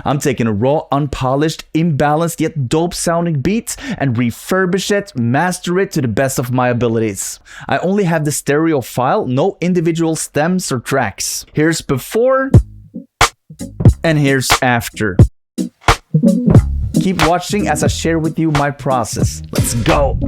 I'm taking a raw, unpolished, imbalanced yet dope sounding beat and refurbish it, master it to the best of my abilities. I only have the stereo file, no individual stems or tracks. Here's before and here's after. Keep watching as I share with you my process. Let's go!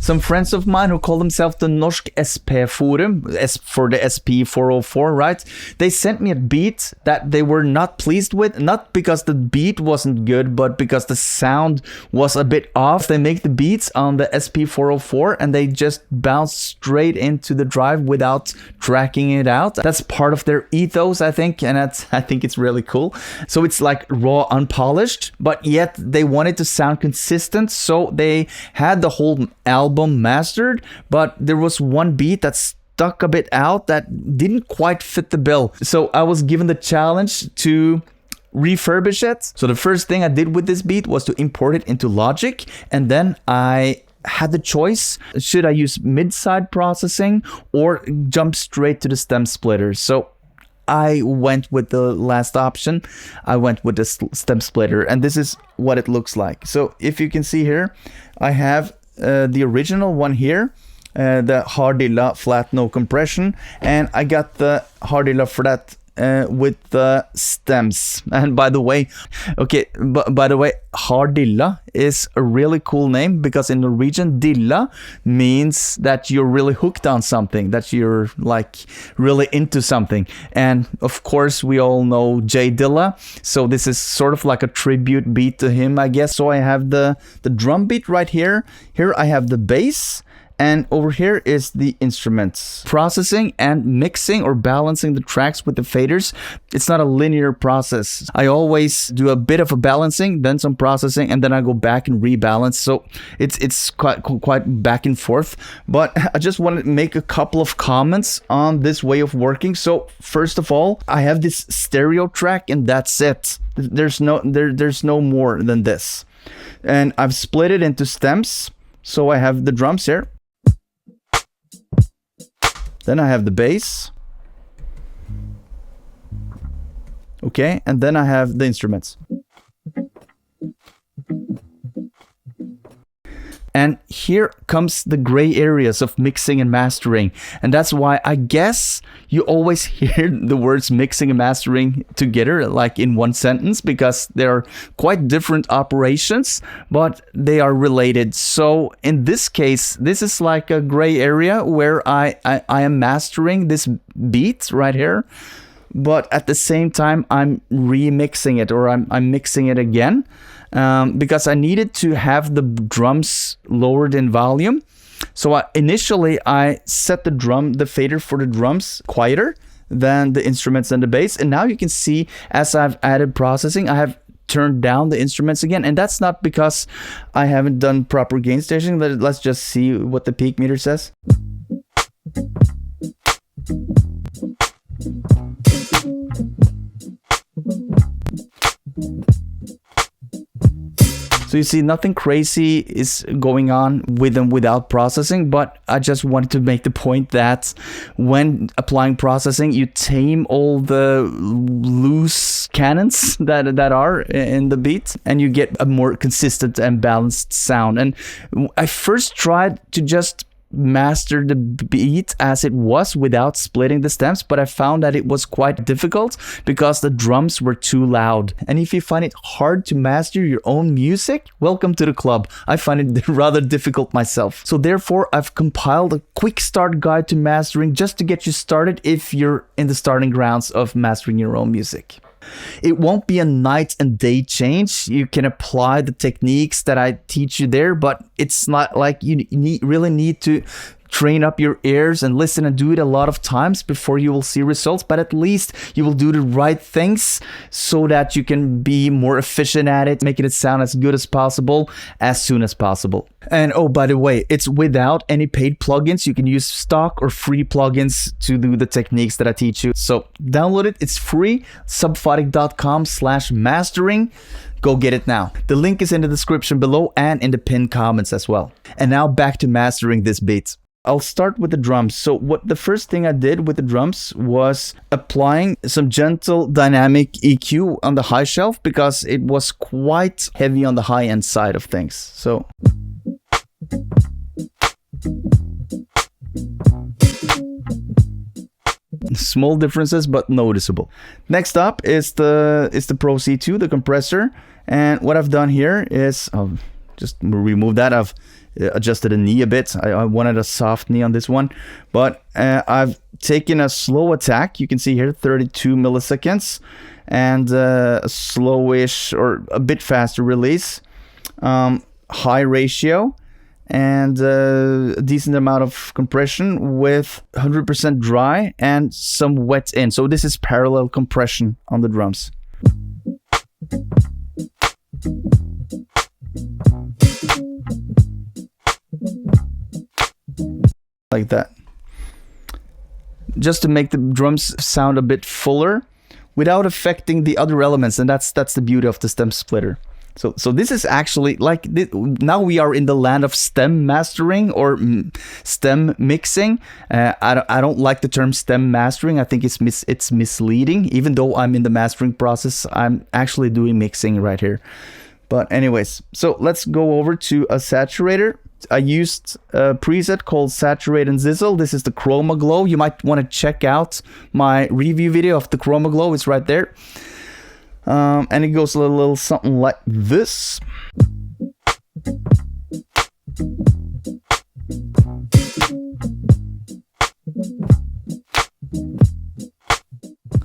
Some friends of mine who call themselves the Norsk SP404, for the SP404, right? They sent me a beat that they were not pleased with, not because the beat wasn't good, but because the sound was a bit off. They make the beats on the SP404 and they just bounce straight into the drive without tracking it out. That's part of their ethos, I think, and I think it's really cool. So it's like raw, unpolished, but yet they wanted to sound consistent, so they had the whole album mastered, but there was one beat that stuck a bit out that didn't quite fit the bill. So I was given the challenge to refurbish it. So the first thing I did with this beat was to import it into Logic, and then I had the choice, should I use mid-side processing or jump straight to the stem splitter? So I went with the last option. I went with the stem splitter, and this is what it looks like. So if you can see here, I have the original one here, the Hardilla flat no compression, and I got the Hardilla flat with the stems. And by the way, Hardilla is a really cool name because in Norwegian, dilla means that you're really hooked on something, that you're like really into something. And of course, we all know J Dilla, so this is sort of like a tribute beat to him, I guess. So I have the drum beat right here. Here I have the bass. And over here is the instruments. Processing and mixing or balancing the tracks with the faders. It's not a linear process. I always do a bit of a balancing, then some processing, and then I go back and rebalance. So it's quite back and forth. But I just want to make a couple of comments on this way of working. So first of all, I have this stereo track and that's it. There's no more than this. And I've split it into stems. So I have the drums here. Then I have the bass. Okay, and then I have the instruments. And here comes the gray areas of mixing and mastering. And that's why I guess you always hear the words mixing and mastering together, like in one sentence, because they're quite different operations, but they are related. So in this case, this is like a gray area where I am mastering this beat right here, but at the same time, I'm remixing it, or I'm mixing it again. Because I needed to have the drums lowered in volume. So initially I set the fader for the drums quieter than the instruments and the bass. And now you can see as I've added processing, I have turned down the instruments again. And that's not because I haven't done proper gain staging. Let's just see what the peak meter says. So you see, nothing crazy is going on with them without processing, but I just wanted to make the point that when applying processing, you tame all the loose cannons that are in the beat, and you get a more consistent and balanced sound. And I first tried to just master the beat as it was without splitting the stems, but I found that it was quite difficult because the drums were too loud. And if you find it hard to master your own music, welcome to the club. I find it rather difficult myself. So therefore, I've compiled a quick start guide to mastering just to get you started if you're in the starting grounds of mastering your own music. It won't be a night and day change. You can apply the techniques that I teach you there, but it's not like you really need to train up your ears and listen and do it a lot of times before you will see results, but at least you will do the right things so that you can be more efficient at it, making it sound as good as possible as soon as possible. And oh, by the way, it's without any paid plugins. You can use stock or free plugins to do the techniques that I teach you. So download it. It's free. Subphotic.com/mastering. Go get it now. The link is in the description below and in the pinned comments as well. And now back to mastering this beat. I'll start with the drums. So what the first thing I did with the drums was applying some gentle dynamic EQ on the high shelf because it was quite heavy on the high end side of things. So small differences but noticeable. Next up is the Pro C2, the compressor, and what I've done here is I'll just remove that. I've adjusted the knee a bit. I wanted a soft knee on this one, but I've taken a slow attack. You can see here 32 milliseconds and a slowish or a bit faster release, high ratio, and a decent amount of compression with 100% dry and some wet in. So this is parallel compression on the drums. Like that, just to make the drums sound a bit fuller without affecting the other elements, and that's the beauty of the stem splitter. So this is actually like now we are in the land of stem mastering or stem mixing. I don't like the term stem mastering. I think it's misleading. Even though I'm in the mastering process, I'm actually doing mixing right here. But anyways, so let's go over to a saturator. I used a preset called Saturate and Sizzle. This is the ChromaGlow. You might want to check out my review video of the ChromaGlow. It's right there. And it goes a little something like this.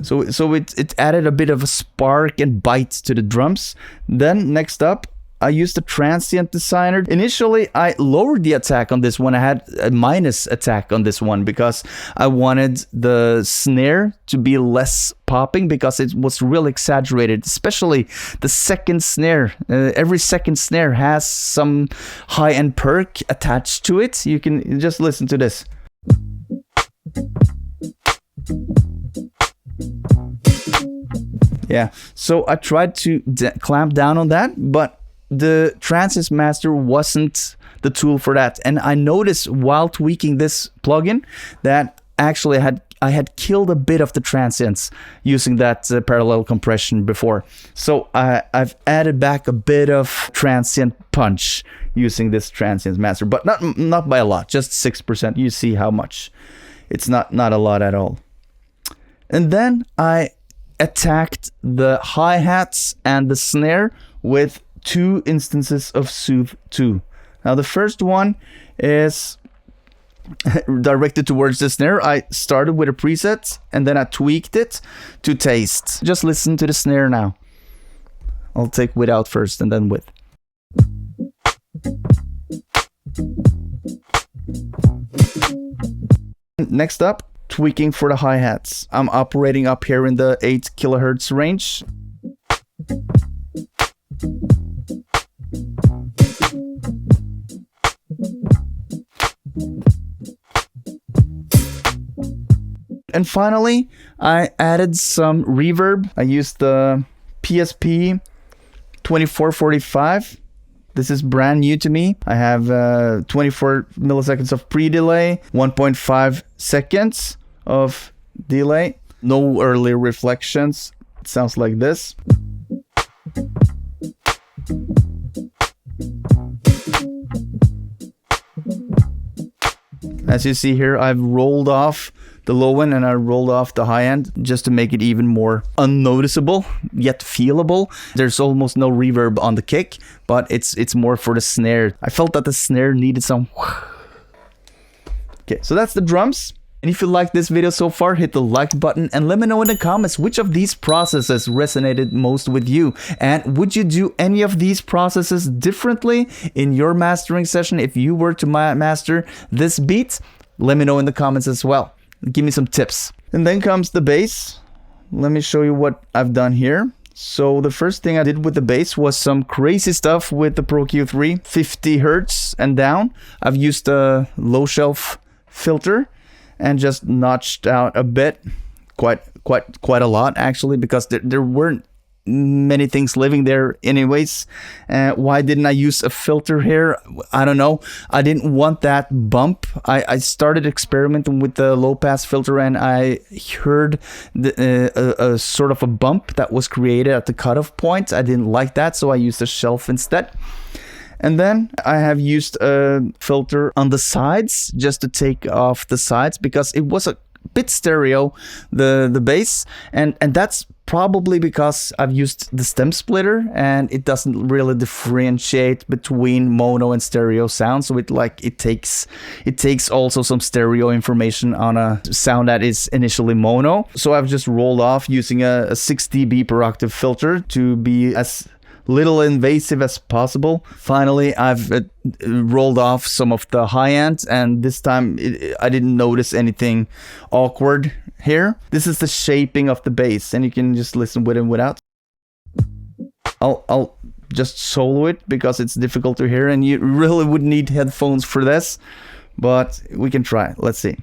So it added a bit of a spark and bite to the drums. Then next up, I used the Transient designer. Initially, I lowered the attack on this one. I had a minus attack on this one because I wanted the snare to be less popping because it was real exaggerated, especially the second snare. Every second snare has some high-end perk attached to it. You can just listen to this. Yeah, so I tried to clamp down on that, but the Transient Master wasn't the tool for that. And I noticed while tweaking this plugin that actually I had killed a bit of the transients using that parallel compression before. So I've added back a bit of transient punch using this Transient Master, but not by a lot, just 6%. You see how much. It's not a lot at all. And then I attacked the hi-hats and the snare with 2 instances of Soothe 2. Now the first one is directed towards the snare. I started with a preset and then I tweaked it to taste. Just listen to the snare now. I'll take without first and then with. Next up, tweaking for the hi-hats. I'm operating up here in the 8 kilohertz range. And finally, I added some reverb. I used the SP404. This is brand new to me. I have 24 milliseconds of pre-delay, 1.5 seconds of delay, no early reflections. It sounds like this. As you see here, I've rolled off the low end and I rolled off the high end just to make it even more unnoticeable yet feelable. There's almost no reverb on the kick, but it's more for the snare. I felt that the snare needed some. Okay, so that's the drums. And if you liked this video so far, hit the like button and let me know in the comments which of these processes resonated most with you. And would you do any of these processes differently in your mastering session if you were to master this beat? Let me know in the comments as well. Give me some tips. And then comes the bass. Let me show you what I've done here. So the first thing I did with the bass was some crazy stuff with the Pro Q3, 50 hertz and down. I've used a low shelf filter and just notched out a bit, quite a lot actually, because there weren't many things living there anyways. Why didn't I use a filter here? I don't know. I didn't want that bump. I started experimenting with the low pass filter, and I heard a sort of a bump that was created at the cutoff point. I didn't like that, so I used a shelf instead. And then I have used a filter on the sides just to take off the sides, because it was a bit stereo, the bass, and that's probably because I've used the stem splitter, and it doesn't really differentiate between mono and stereo sound. So it takes also some stereo information on a sound that is initially mono. So I've just rolled off using a 6 dB per octave filter to be as little invasive as possible. Finally, I've rolled off some of the high end, and this time I didn't notice anything awkward here. This is the shaping of the bass, and you can just listen with and without. I'll just solo it because it's difficult to hear, and you really would need headphones for this, but we can try. Let's see.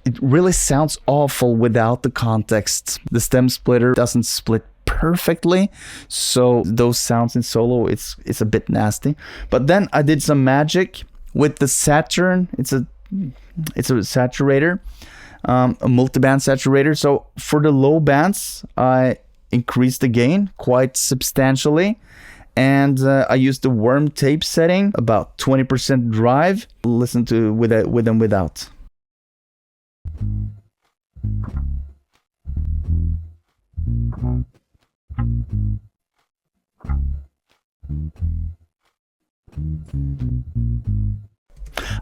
It really sounds awful without the context. The stem splitter doesn't split perfectly, so those sounds in solo, it's a bit nasty. But then I did some magic with the Saturn. It's a saturator, a multiband saturator. So for the low bands, I increased the gain quite substantially. And I used the worm tape setting, about 20% drive. Listen to with and without.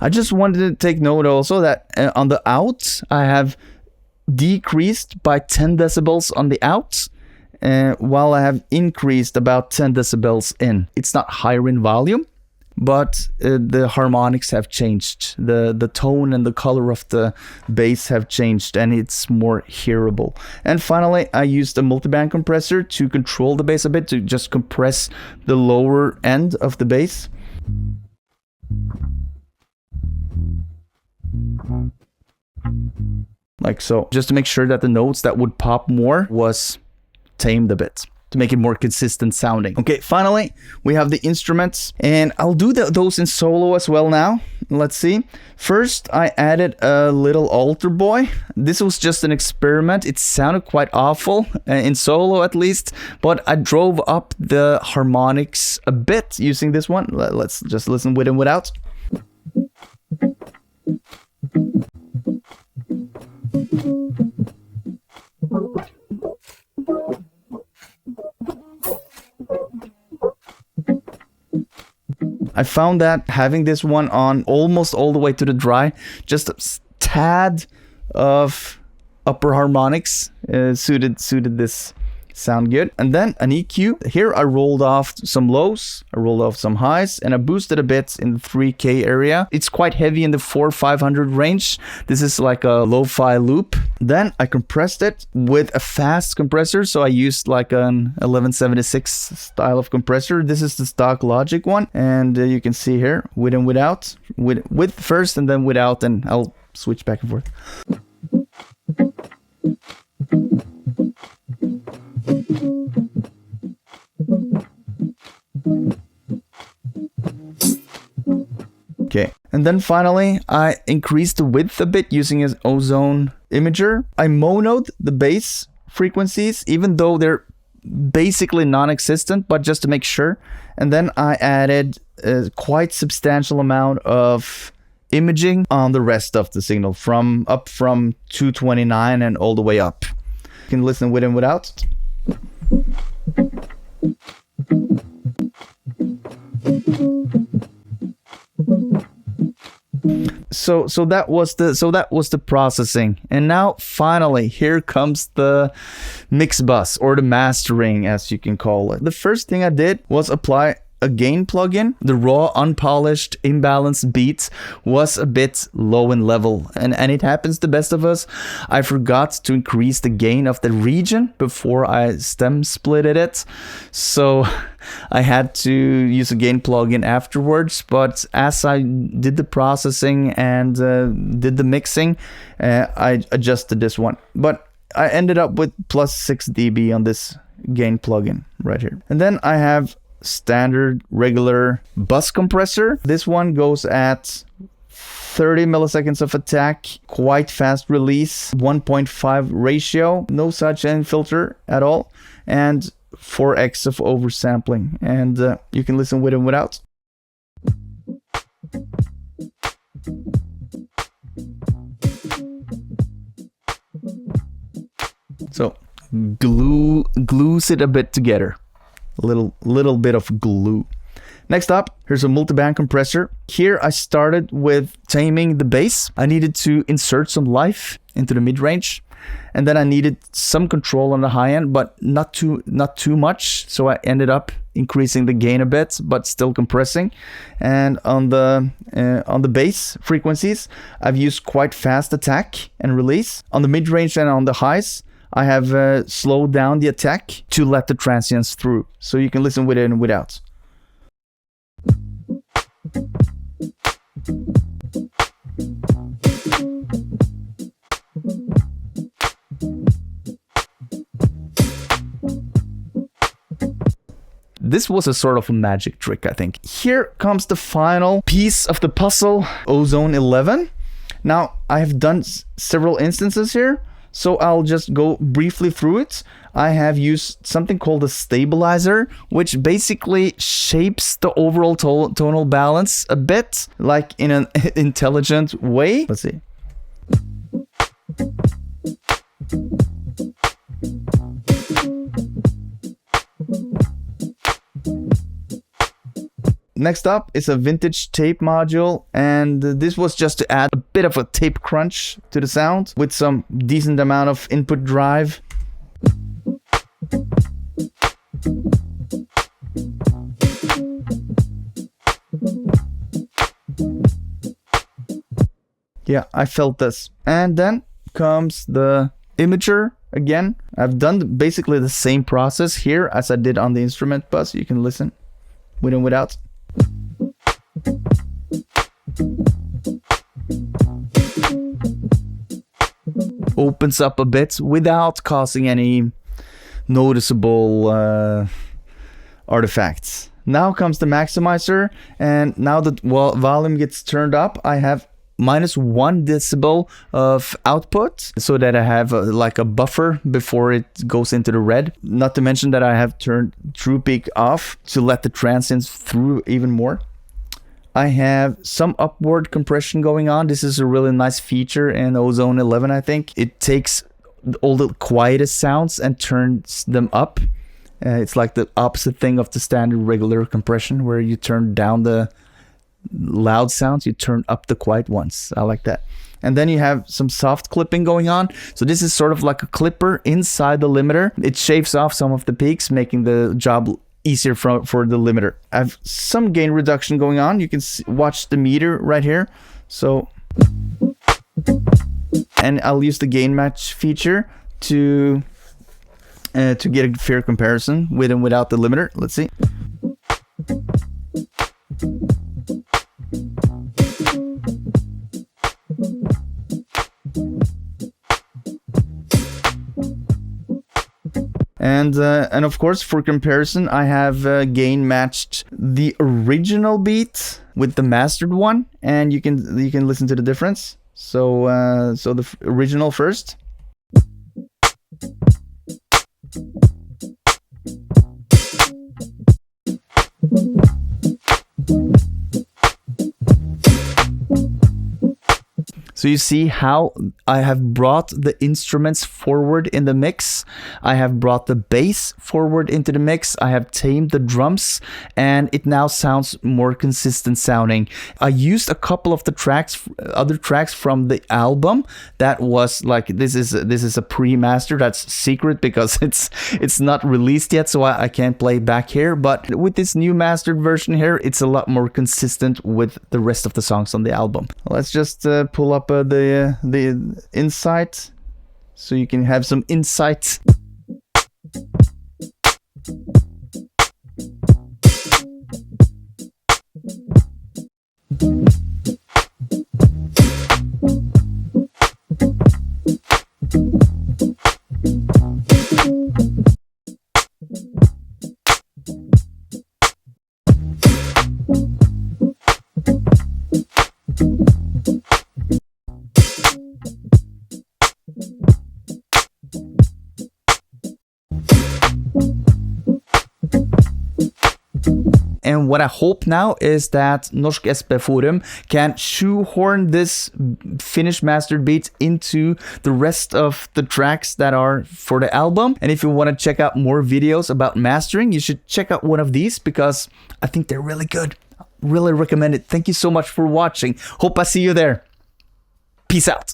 I just wanted to take note also that on the outs, I have decreased by 10 decibels on the outs, while I have increased about 10 decibels in. It's not higher in volume, but the harmonics have changed. The tone and the color of the bass have changed, and it's more hearable. And finally, I used a multiband compressor to control the bass a bit, to just compress the lower end of the bass. Like so, just to make sure that the notes that would pop more was tamed a bit, to make it more consistent sounding. Okay, finally, we have the instruments, and I'll do those in solo as well now. Let's see. First, I added a little altar boy. This was just an experiment. It sounded quite awful, in solo at least, but I drove up the harmonics a bit using this one. Let's just listen with and without. I found that having this one on almost all the way to the dry, just a tad of upper harmonics suited this sound good. And then an EQ. Here I rolled off some lows, I rolled off some highs, and I boosted a bit in the 3K area. It's quite heavy in the 400-500 range. This is like a lo-fi loop. Then I compressed it with a fast compressor, so I used like an 1176 style of compressor. This is the stock Logic one, and you can see here with and without, with first and then without, and I'll switch back and forth. Okay, and then finally I increased the width a bit using an Ozone imager. I monoed the bass frequencies, even though they're basically non-existent, but just to make sure. And then I added a quite substantial amount of imaging on the rest of the signal, from 229 and all the way up. You can listen with and without. So that was the processing, and now finally here comes the mix bus, or the mastering as you can call it. The first thing I did was apply a gain plugin, the raw, unpolished, imbalanced beat was a bit low in level. And it happens to best of us. I forgot to increase the gain of the region before I stem splitted it. So I had to use a gain plugin afterwards. But as I did the processing and did the mixing, I adjusted this one. But I ended up with plus 6 dB on this gain plugin right here. And then I have standard regular bus compressor. This one goes at 30 milliseconds of attack, quite fast release, 1.5 ratio, no such end filter at all, and 4x of oversampling. And you can listen with and without. So glues it a bit together, a little bit of glue. Next up, here's a multiband compressor. Here I started with taming the bass. I needed to insert some life into the mid-range, and then I needed some control on the high end, but not too much. So I ended up increasing the gain a bit, but still compressing. And on the bass frequencies, I've used quite fast attack and release. On the mid-range and on the highs, I have slowed down the attack to let the transients through, so you can listen with it and without. This was a sort of a magic trick, I think. Here comes the final piece of the puzzle, Ozone 11. Now, I have done several instances here, so I'll just go briefly through it. I have used something called a stabilizer, which basically shapes the overall tonal balance a bit, like in an intelligent way. Let's see. Next up is a vintage tape module, and this was just to add a bit of a tape crunch to the sound with some decent amount of input drive. Yeah, I felt this. And then comes the imager again. I've done basically the same process here as I did on the instrument bus. You can listen with and without. Opens up a bit without causing any noticeable artifacts. Now comes the maximizer, and now that volume gets turned up, I have -1 decibel of output, so that I have like a buffer before it goes into the red. Not to mention that I have turned true peak off to let the transients through even more. I have some upward compression going on. This is a really nice feature in Ozone 11, I think. It takes all the quietest sounds and turns them up. It's like the opposite thing of the standard regular compression, where you turn down the loud sounds, you turn up the quiet ones. I like that. And then you have some soft clipping going on. So this is sort of like a clipper inside the limiter. It shaves off some of the peaks, making the job easier for the limiter. I have some gain reduction going on. You can watch the meter right here. So, and I'll use the gain match feature to get a fair comparison with and without the limiter. Let's see. And of course, for comparison, I have gain matched the original beat with the mastered one, and you can listen to the difference. So the original first. So you see how I have brought the instruments forward in the mix. I have brought the bass forward into the mix. I have tamed the drums, and it now sounds more consistent sounding. I used a couple of the tracks, other tracks from the album that was like, this is a pre-master that's secret because it's not released yet, so I can't play back here. But with this new mastered version here, it's a lot more consistent with the rest of the songs on the album. Let's just pull up the insight so you can have some insight. And what I hope now is that Norsk SP Forum can shoehorn this finished mastered beat into the rest of the tracks that are for the album. And if you want to check out more videos about mastering, you should check out one of these because I think they're really good. Really recommend it. Thank you so much for watching. Hope I see you there. Peace out.